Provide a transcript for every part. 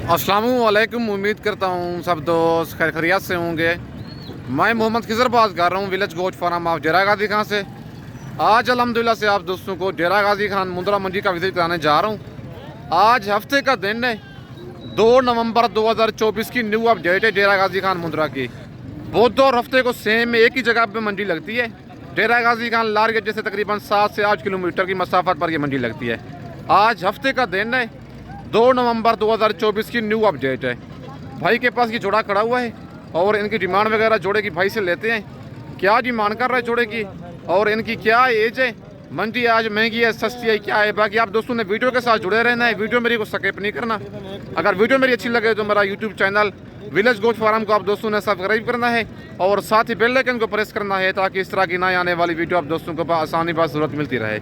अस्सलामुअलैकुम। उम्मीद करता हूँ सब दोस्त खैर खैरियत से होंगे। मैं मोहम्मद खिजर बात कर रहा हूँ विलेज गोट फार्म ऑफ डेरा गाजी खान से। आज अल्हम्दुलिल्लाह से आप दोस्तों को डेरा गाजी खान मुंद्रा मंडी का विजिट कराने जा रहा हूँ। आज हफ्ते का दिन है, 2 नवंबर 2024 की न्यू अपडेट है डेरा गाजी खान मुंद्रा की। बहुत और हफ्ते को सेम एक ही जगह पे मंडी लगती है। डेरा गाजी खान लारगेट से तकरीबन 7 से 8 किलोमीटर की मसाफत पर यह मंडी लगती है। आज हफ्ते का दिन है, 2 नवंबर 2024 की न्यू अपडेट है। भाई के पास ये जोड़ा खड़ा हुआ है और इनकी डिमांड वगैरह जोड़े की भाई से लेते हैं। क्या डिमांड कर रहा है जोड़े की और इनकी क्या एज है, मंडी आज महंगी है सस्ती है क्या है। बाकी आप दोस्तों ने वीडियो के साथ जुड़े रहना है, वीडियो मेरी को स्किप नहीं करना। अगर वीडियो मेरी अच्छी लगे तो मेरा YouTube channel village goat farm को आप दोस्तों ने सब्सक्राइब करना है और साथ ही बेल आइकन को प्रेस करना है ताकि इस तरह की नई आने वाली वीडियो आप दोस्तों को आसानी बात ज़रूरत मिलती रहे।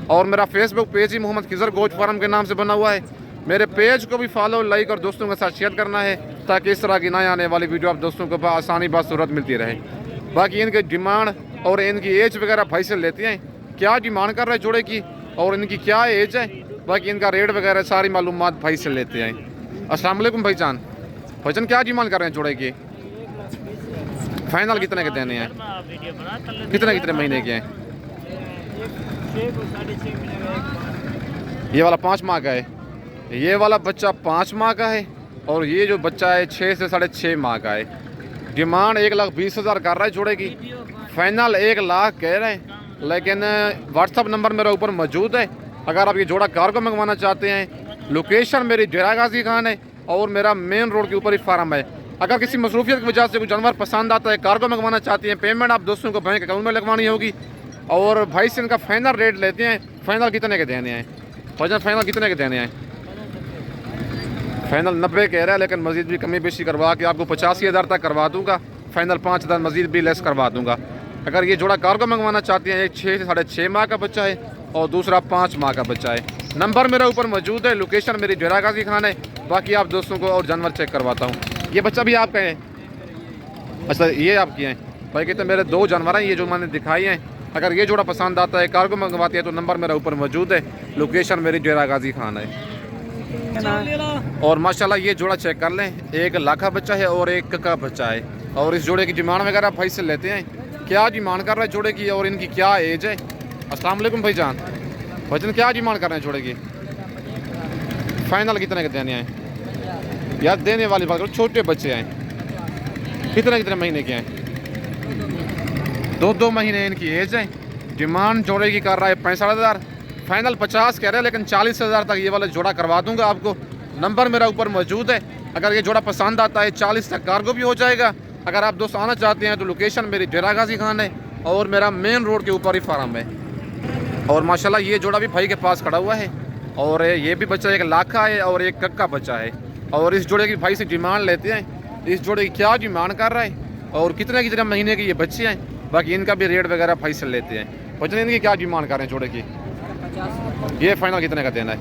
और मेरा फेसबुक पेज ही मोहम्मद खिजर गोट फार्म के नाम से बना हुआ है। मेरे पेज को भी फॉलो लाइक और दोस्तों के साथ शेयर करना है ताकि इस तरह की नई आने वाली वीडियो आप दोस्तों को आसानी बात ज़रूरत मिलती रहे। बाकी इनके डिमांड और इनकी एज वगैरह भाई से लेते हैं, क्या डिमांड कर रहे हैं जोड़े की और इनकी क्या एज है। बाकी इनका रेट वगैरह सारी मालूमात भाई से लेते हैं। अस्सलाम वालेकुम भाईजान। भाईजान क्या डिमांड कर रहे हैं जोड़े की? फाइनल कितने के देने हैं? कितने महीने के हैं? ये वाला 5 माह का है, ये वाला बच्चा 5 माह का है और ये जो बच्चा है 6 से 6.5 माह का है। डिमांड 1,20,000 कर रहा है जोड़े की, फाइनल 1 लाख कह रहे हैं। लेकिन व्हाट्सअप नंबर मेरे ऊपर मौजूद है। अगर आप ये जोड़ा कार्गो मंगवाना चाहते हैं, लोकेशन मेरी डेरा गाजी खान है और मेरा मेन रोड के ऊपर ही फार्म है। अगर किसी मसरूफियत की वजह से कोई जानवर पसंद आता है, कार्गो मंगवाना चाहते हैं, पेमेंट आप दोस्तों को बैंक अकाउंट में लगवानी होगी और भाई से इनका फाइनल रेट लेते हैं। फाइनल कितने के देने हैं भाईजान? फाइनल कितने के देने हैं? फाइनल 90 कह रहा है, लेकिन मजीद भी कमी बेशी करवा के आपको 85,000 तक करवा दूंगा। फाइनल 5,000 मजीद भी लेस करवा दूंगा। अगर ये जोड़ा कार्गो मंगवाना चाहते हैं, एक 6 से 6.5 माह का बच्चा है और दूसरा 5 माह का बच्चा है। नंबर मेरे ऊपर मौजूद है, लोकेशन मेरी डेरा गाजी खान है। बाकी आप दोस्तों को और जानवर चेक करवाता हूँ। ये बच्चा भी आपका है? अच्छा, ये आपके हैं भाई। कहते मेरे 2 जानवर हैं ये जो मैंने दिखाई हैं। अगर ये जोड़ा पसंद आता है, कार्गो मंगवाते हैं तो नंबर मेरे ऊपर मौजूद है, लोकेशन मेरी डेरा गाजी खान है। और माशाल्लाह ये जोड़ा चेक कर लें, 1 लाख का बच्चा है और 1 का बच्चा है। और इस जोड़े की डिमांड वगैरह भाई से लेते हैं, क्या डिमांड कर रहे हैं जोड़े की और इनकी क्या एज है। अस्सलाम वालेकुम भाईजान। भाईजान क्या डिमांड कर रहे हैं जोड़े की? फाइनल कितने के देने हैं यार? देने वाली बात करो, छोटे बच्चे हैं। कितने महीने के हैं? 2 महीने इनकी एज है। डिमांड जोड़े की कर रहा है 65,000, फाइनल 50 कह रहे हैं, लेकिन 40,000 तक ये वाला जोड़ा करवा दूंगा आपको। नंबर मेरा ऊपर मौजूद है। अगर ये जोड़ा पसंद आता है 40 तक कार्गो भी हो जाएगा। अगर आप दोस्त आना चाहते हैं तो लोकेशन मेरी डेरा गाजी खान है और मेरा मेन रोड के ऊपर ही फार्म है। और माशाल्लाह ये जोड़ा भी भाई के पास खड़ा हुआ है और ये भी बच्चा 1 लाख का है और 1 का बच्चा है। और इस जोड़े की भाई से डिमांड लेते हैं, इस जोड़े की क्या डिमांड कर रहा है और कितने महीने के ये बच्चे हैं। बाकी इनका भी रेट वगैरह भाई से लेते हैं। बच्चे इनकी क्या डिमांड कर रहे हैं जोड़े की? ये फाइनल कितने का देना है?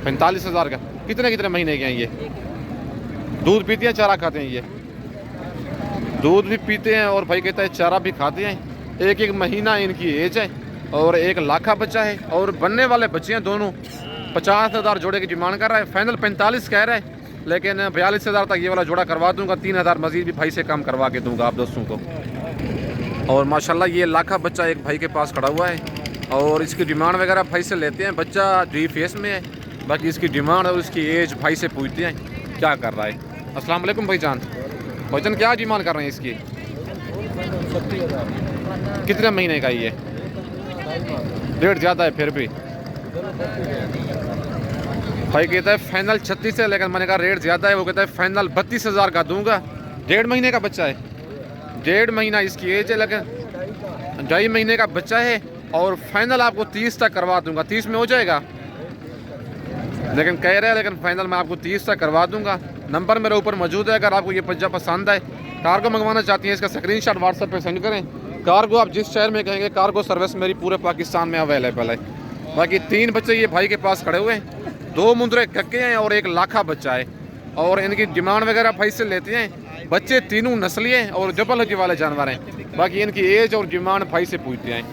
45,000 का। कितने महीने के हैं ये? दूध पीते हैं, चारा खाते हैं? ये दूध भी पीते हैं और भाई कहता है चारा भी खाते हैं। 1 महीना इनकी एज है और 1 लाख का बच्चा है और बनने वाले बच्चे हैं दोनों। 50,000 जोड़े की डिमांड कर रहा है, फाइनल 45 कह रहा है, लेकिन 42,000 तक ये वाला जोड़ा करवा दूंगा। 3,000 मजीद भी भाई से कम करवा के दूंगा आप दोस्तों को। और माशाल्लाह ये लाख का बच्चा एक भाई के पास खड़ा हुआ है और इसकी डिमांड वगैरह भाई से लेते हैं। बच्चा डी फेस में है। बाकी इसकी डिमांड और इसकी एज भाई से पूछते हैं क्या कर रहा है। अस्सलाम वालेकुम भाईजान। भाईजान क्या डिमांड कर रहे हैं इसकी? 37,000। कितने महीने का ये? रेट ज़्यादा है फिर भी। भाई कहता है फाइनल 36 है, लेकिन मैंने कहा रेट ज़्यादा है। वो कहता है फाइनल 32,000 का दूंगा। 1.5 महीने का बच्चा है, 1.5 महीना इसकी एज है, लेकिन 2.5 महीने का बच्चा है और फाइनल आपको 30 तक करवा दूंगा। 30 में हो जाएगा, लेकिन कह रहे हैं, लेकिन फाइनल मैं आपको 30 तक करवा दूंगा। नंबर मेरे ऊपर मौजूद है। अगर आपको ये बच्चा पसंद है, कार्गो मंगवाना चाहती हैं, इसका स्क्रीनशॉट व्हाट्सएप पे सेंड करें। कार्गो आप जिस शहर में कहेंगे, कार्गो सर्विस मेरी पूरे पाकिस्तान में अवेलेबल है। बाकी 3 बच्चे ये भाई के पास खड़े हुए हैं, 2 मुंद्रे कक्के हैं और 1 लाख का बच्चा है। और इनकी डिमांड वगैरह भाई से लेते हैं। बच्चे तीनों नस्ली हैं और डबल हड्डी वाले जानवर हैं। बाकी इनकी एज और डिमांड भाई से पूछते हैं।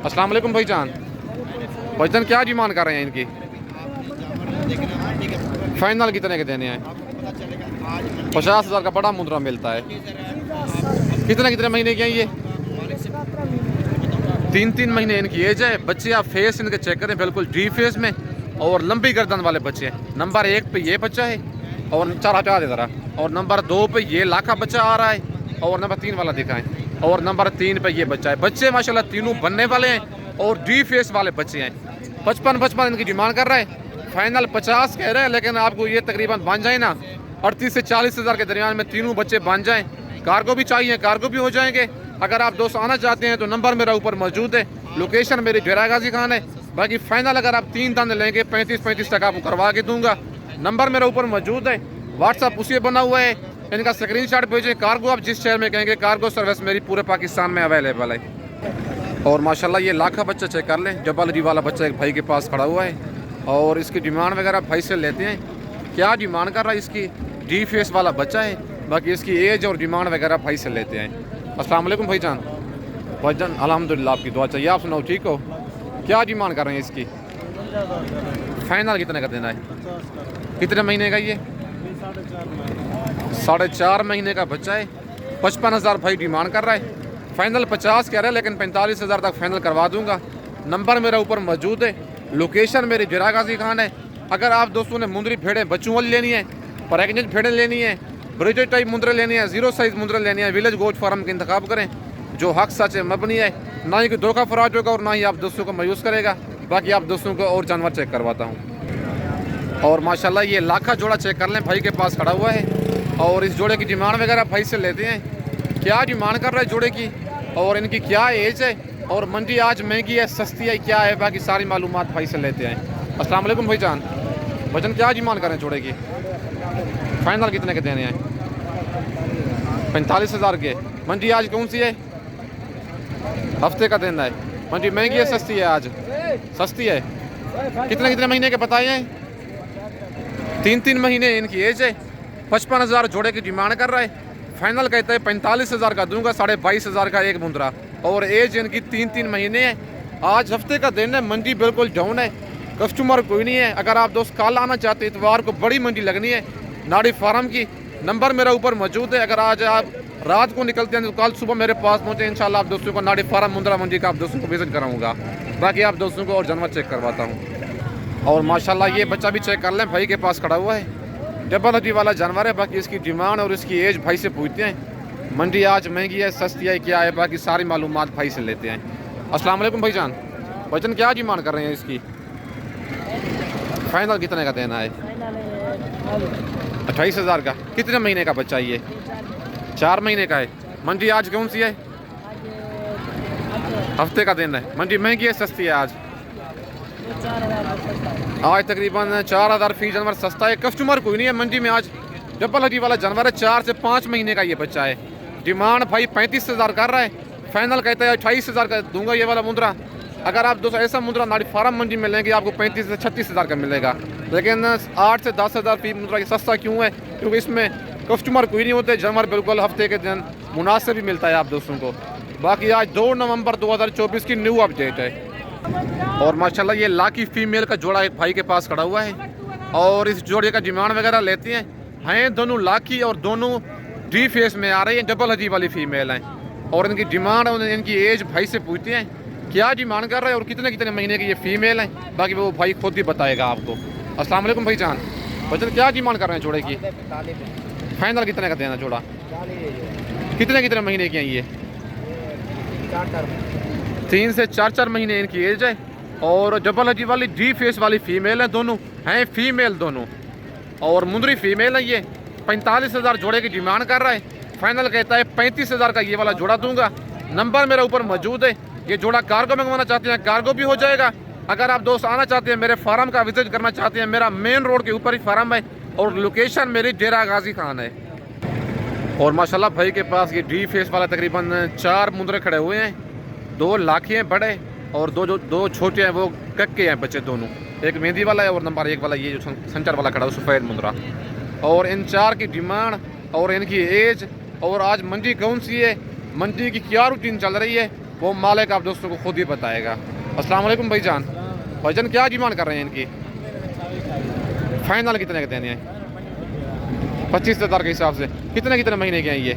अस्सलाम वालेकुम भाईजान। भाईजान क्या डिमांड कर रहे हैं इनकी? फाइनल कितने के देने हैं? 50,000 का बड़ा मुंद्रा मिलता है। कितने कितने महीने की हैं ये? 3-3 महीने इनकी एज है। बच्चे आप फेस इनके चेक करें, बिल्कुल डी फेस में और लंबी गर्दन वाले बच्चे हैं। नंबर 1 पे ये बच्चा है और 4 हटा दे ज़रा, और नंबर 2 पे ये लाखा बच्चा आ रहा है, और नंबर 3 वाला दिखाएं, और नंबर 3 पे ये बच्चा है। बच्चे माशाल्लाह तीनों बनने वाले हैं और डी फेस वाले बच्चे हैं। 55 इनकी डिमांड कर रहा है, फाइनल 50 कह रहे हैं, लेकिन आपको ये तकरीबन बन जाए ना 38 से 40 हज़ार के दरमियान में तीनों बच्चे बन जाएं। कार्गो भी चाहिए, कार्गो भी हो जाएंगे। अगर आप दोस्त आना चाहते हैं तो नंबर मेरा ऊपर मौजूद है, लोकेशन मेरी डेरा गाजी खान है। बाकी फाइनल अगर आप 3 दाने लेंगे 35 तक आपको करवा के दूंगा। नंबर मेरा ऊपर मौजूद है, व्हाट्सअप उसी बना हुआ है, इनका स्क्रीनशॉट भेजें। कार्गो आप जिस शहर में कहेंगे कार्गो सर्विस मेरी पूरे पाकिस्तान में अवेलेबल है। और माशाल्लाह ये लाखा बच्चा चेक कर लें, जबल जी वाला बच्चा एक भाई के पास खड़ा हुआ है, और इसकी डिमांड वगैरह भाई से लेते हैं। क्या डिमांड कर रहा है इसकी? डी फेस वाला बच्चा है, बाकी इसकी एज और डिमांड वगैरह भाई से लेते हैं। अस्सलाम वालेकुम भाईजान। भाईजान अल्हम्दुलिल्लाह, आपकी दुआ चाहिए। आप सुनाओ, ठीक हो? क्या डिमांड कर रहे हैं इसकी? फाइनल कितने का देना है? कितने महीने का ये? 4.5 महीने का बच्चा है। 55,000 भाई डिमांड कर रहा है, फाइनल 50 कह रहा है, लेकिन 45,000 तक फाइनल करवा दूंगा। नंबर मेरा ऊपर मौजूद है, लोकेशन मेरी डेरा गाजी खान है। अगर आप दोस्तों ने मुंदरी भेड़ें बच्चों वाली लेनी है, प्रेग्नेंट भेड़ें लेनी है, ब्रिजेट टाइप मुंदरे लेनी है, 0 साइज़ मुंदरे लेनी है, विलेज गोट फार्म का इंतखाब करें जो हक सच है मबनी है, ना ही कोई धोखा फराज होगा और ना ही आप दोस्तों को मायूस करेगा। बाकी आप दोस्तों को और जानवर चेक करवाता हूँ। और माशाल्लाह ये लाखा जोड़ा चेक कर लें, भाई के पास खड़ा हुआ है, और इस जोड़े की डिमांड वगैरह भाई से लेते हैं। क्या डिमांड कर रहा है जोड़े की, और इनकी क्या एज है, और मंडी आज महंगी है सस्ती है क्या है, बाकी सारी मालूमात भाई से लेते हैं। अस्सलाम वालेकुम भाईजान। भाईजान क्या डिमांड करें जोड़े की? फाइनल कितने के देने हैं? 45,000 के। मंडी आज कौन सी है? हफ्ते का दिन है। मंडी महंगी है सस्ती है? आज सस्ती है। कितने कितने महीने के बताए हैं? 3-3 महीने इनकी एज है। 55,000 जोड़े की डिमांड कर रहा है, फाइनल कहते हैं 45,000 का दूंगा, 22,500 का एक मुंद्रा, और एज इनकी 3-3 महीने है। आज हफ्ते का दिन है, मंडी बिल्कुल डाउन है, कस्टमर कोई नहीं है। अगर आप दोस्त कल आना चाहते हैं, इतवार को बड़ी मंडी लगनी है नाड़ी फार्म की। नंबर मेरा ऊपर मौजूद है, अगर आज आप रात को निकलते हैं तो कल सुबह मेरे पास पहुँचे, इंशाल्लाह आप दोस्तों को नाड़ी फार्म मुंद्रा मंडी का आप दोस्तों को विजिट कराऊंगा। बाकी आप दोस्तों को और जानवर चेक करवाता हूँ। और माशाल्लाह ये बच्चा भी चेक कर लें, भाई के पास खड़ा हुआ है, डबल हड्डी वाला जानवर है। बाकी इसकी डिमांड और इसकी एज भाई से पूछते हैं। मंडी आज महंगी है सस्ती है क्या है, बाकी सारी मालूमात भाई से लेते हैं। अस्सलाम वालेकुम भाईजान। भाईजान क्या डिमांड कर रहे हैं इसकी? फाइनल कितने का देना है? 28,000 का। कितने महीने का बच्चा ये? 4 महीने का है। मंडी आज कौन सी है? हफ्ते का दिन है। मंडी महंगी है सस्ती है आज? आज तकरीबन 4,000 फी जानवर सस्ता है, कस्टमर कोई नहीं है मंडी में। आज डबल हड्डी वाला जानवर है, 4 से 5 महीने का ये बच्चा है। डिमांड भाई 35,000 कर रहा है, फाइनल कहता है 28,000 का दूंगा ये वाला मुंद्रा। अगर आप दोस्तों ऐसा मुंद्रा नाड़ी फार्म मंडी में लेंगे आपको 35 से 36,000 का मिलेगा, लेकिन 8 से 10,000 फी मुंद्रा सस्ता क्यों है? क्योंकि इसमें कस्टमर कोई नहीं होते, जानवर बिल्कुल हफ्ते के दिन मुनासिब भी मिलता है आप दोस्तों को। बाकी आज 2 नवंबर 2024 की न्यू अपडेट है। और माशाल्लाह ये लाकी फीमेल का जोड़ा एक भाई के पास खड़ा हुआ है, और इस जोड़े का डिमांड वगैरह लेते हैं दोनों लाकी और दोनों डी फेस में आ रही हैं, डबल हड्डी वाली फीमेल हैं। और इनकी डिमांड और इनकी एज भाई से पूछते हैं क्या डिमांड कर रहे हैं और कितने कितने महीने की ये फीमेल हैं, बाकी वो भाई खुद ही बताएगा आपको। अस्सलाम वालेकुम भाईजान। भाईजान क्या डिमांड कर रहे हैं जोड़े की? फाइनल कितने का देना जोड़ा? कितने कितने महीने की हैं ये? 3 से 4 महीने इनकी एज है, और डबल हड्डी वाली डी फेस वाली फीमेल है, दोनों हैं फीमेल दोनों, और मुंदरी फीमेल है ये। 45,000 जोड़े की डिमांड कर रहा है, फाइनल कहता है 35,000 का ये वाला जोड़ा दूंगा। नंबर मेरा ऊपर मौजूद है, ये जोड़ा कार्गो मंगवाना चाहते हैं कार्गो भी हो जाएगा। अगर आप दोस्त आना चाहते हैं, मेरे फार्म का विजिट करना चाहते हैं, मेरा मेन रोड के ऊपर ही फार्म है, और लोकेशन मेरी डेरा गाजी खान है। और माशाल्लाह भाई के पास ये डी फेस वाला तकरीबन 4 मुंदरे खड़े हुए हैं, 2 लाखी हैं बड़े, और दो छोटे हैं वो कक्के हैं बच्चे दोनों, एक मेहंदी वाला है और नंबर 1 वाला ये जो सेंटर वाला खड़ा है सफ़ेद मुंदरा। और इन 4 की डिमांड और इनकी एज, और आज मंडी कौन सी है, मंडी की क्या रूटीन चल रही है, वो मालिक आप दोस्तों को खुद ही बताएगा। अस्सलाम वालेकुम भाईजान। भाईजान क्या डिमांड कर रहे हैं इनकी? फाइनल कितने के देने हैं? 25,000 के हिसाब से। कितने कितने महीने के हैं ये?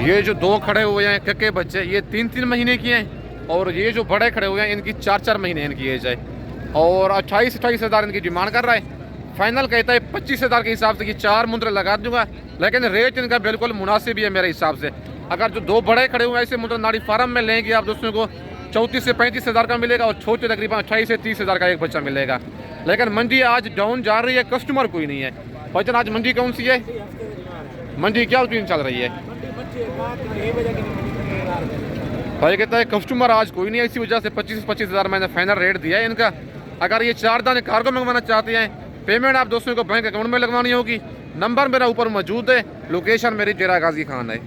ये जो दो खड़े हुए हैं कक्के बच्चे, ये 3-3 महीने की हैं, और ये जो बड़े खड़े हुए हैं इनकी 4-4 महीने इनकी एज है, और 28,000 इनकी डिमांड कर रहा है। फाइनल कहता है 25,000 के हिसाब से कि 4 मुंद्रे लगा दूंगा, लेकिन रेट इनका बिल्कुल मुनासिब ही है मेरे हिसाब से। अगर जो दो बड़े खड़े हुए हैं ऐसे मुंद्रा नाड़ी फार्म में लेंगे आप दोस्तों को 34 से 35,000 का मिलेगा, और छोटे तकरीबन 28 से 30,000 का एक बच्चा मिलेगा। लेकिन मंडी आज डाउन जा रही है, कस्टमर कोई नहीं है। भाईजान आज मंडी कौन सी है? मंडी क्या रूटीन चल रही है? भाई कहता है कस्टमर आज कोई नहीं है, इसी वजह से 25,000 मैंने फाइनल रेट दिया है इनका। अगर ये 4 दाने कार्गो मंगवाना चाहते हैं, पेमेंट आप दोस्तों को बैंक अकाउंट में लगवानी होगी। नंबर मेरा ऊपर मौजूद है, लोकेशन मेरी डेरा गाजी खान है।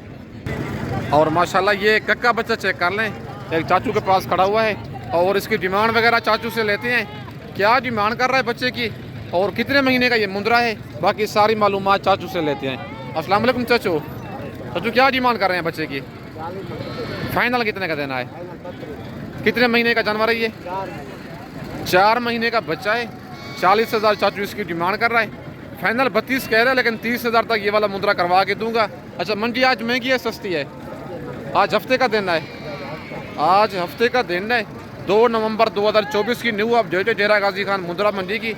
और माशाल्लाह ये कक्का बच्चा चेक कर लें, एक चाचू के पास खड़ा हुआ है, और इसकी डिमांड वगैरह चाचू से लेते हैं, क्या डिमांड कर रहा है बच्चे की और कितने महीने का ये मुंद्रा है, बाकी सारी मालूमात चाचू से लेते हैं। अस्सलाम वालेकुम चाचू। चाचू क्या डिमांड कर रहे हैं बच्चे की? फाइनल कितने का देना है? कितने महीने का जानवर है ये? 4 महीने का बच्चा है। 40,000 चाचू इसकी डिमांड कर रहा है। फाइनल 32 कह रहा है, लेकिन 30,000 तक ये वाला मुंद्रा करवा के दूंगा। अच्छा मंडी आज महंगी है सस्ती है? आज हफ्ते का दिन है, आज हफ्ते का दिन है 2 नवंबर 2024 की न्यू अपडेट है डेरा गाजी खान मुंद्रा मंडी की।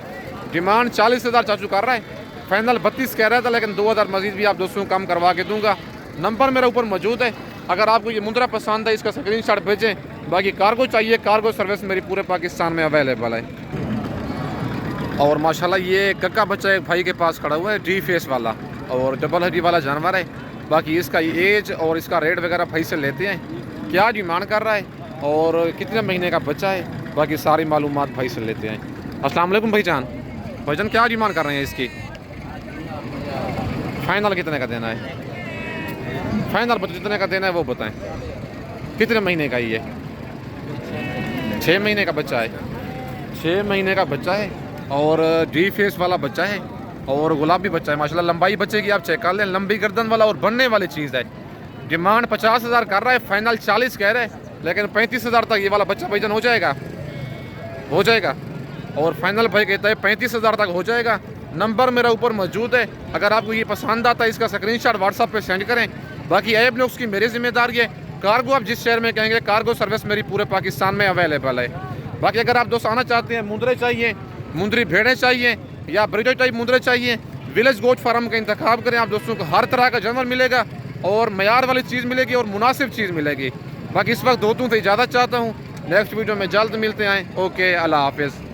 डिमांड 40,000 चाचू कर रहा है। फाइनल 32 कह रहा था, लेकिन 2,000 मजीद भी आप दोस्तों को कम करवा के दूंगा। नंबर मेरे ऊपर मौजूद है, अगर आपको ये मुंद्रा पसंद है इसका स्क्रीनशॉट भेजें। बाकी कार्गो चाहिए, कार्गो सर्विस मेरी पूरे पाकिस्तान में अवेलेबल है। और माशाल्लाह ये कक्का बच्चा एक भाई के पास खड़ा हुआ है, डी फेस वाला और डबल हड्डी वाला जानवर है। बाकी इसका एज और इसका रेट वगैरह भाई से लेते हैं, क्या डिमांड कर रहा है और कितने महीने का बच्चा है, बाकी सारी मालूमात भाई से लेते हैं। अस्सलाम वालेकुम भाईजान। भाईजान क्या डिमांड कर रहे हैं इसकी? फाइनल कितने का देना है? फाइनल जितने का देना है वो बताएं। कितने महीने का ये? 6 महीने का बच्चा है। 6 महीने का बच्चा है और डी फेस वाला बच्चा है और गुलाबी बच्चा है। माशाल्लाह लंबाई बच्चे की आप चेक कर लें, लंबी गर्दन वाला और बनने वाली चीज़ है। डिमांड 50,000 कर रहा है, फाइनल 40 कह रहे हैं, लेकिन 35,000 तक ये वाला बच्चा भाईजान हो जाएगा, हो जाएगा। और फाइनल भाई कहता है 35,000 तक हो जाएगा। नंबर मेरा ऊपर मौजूद है, अगर आपको ये पसंद आता है इसका स्क्रीनशॉट व्हाट्सएप पे सेंड करें। बाकी ऐप ने उसकी मेरी जिम्मेदारी है। कार्गो आप जिस शहर में कहेंगे कार्गो सर्विस मेरी पूरे पाकिस्तान में अवेलेबल है। बाकी अगर आप दोस्त आना चाहते हैं, मुंद्रे चाहिए, मुंद्री भेड़ें चाहिए या ब्रीडर टाइप मुंद्रे चाहिए, विलेज गोट फार्म का इंतखाब करें। आप दोस्तों को हर तरह का जानवर मिलेगा और मयार वाली चीज़ मिलेगी और मुनासिब चीज़ मिलेगी। बाकी इस वक्त दोस्तों से इजाज़त चाहता हूँ, नेक्स्ट वीडियो में जल्द मिलते हैं। ओके, अल्लाह हाफिज़।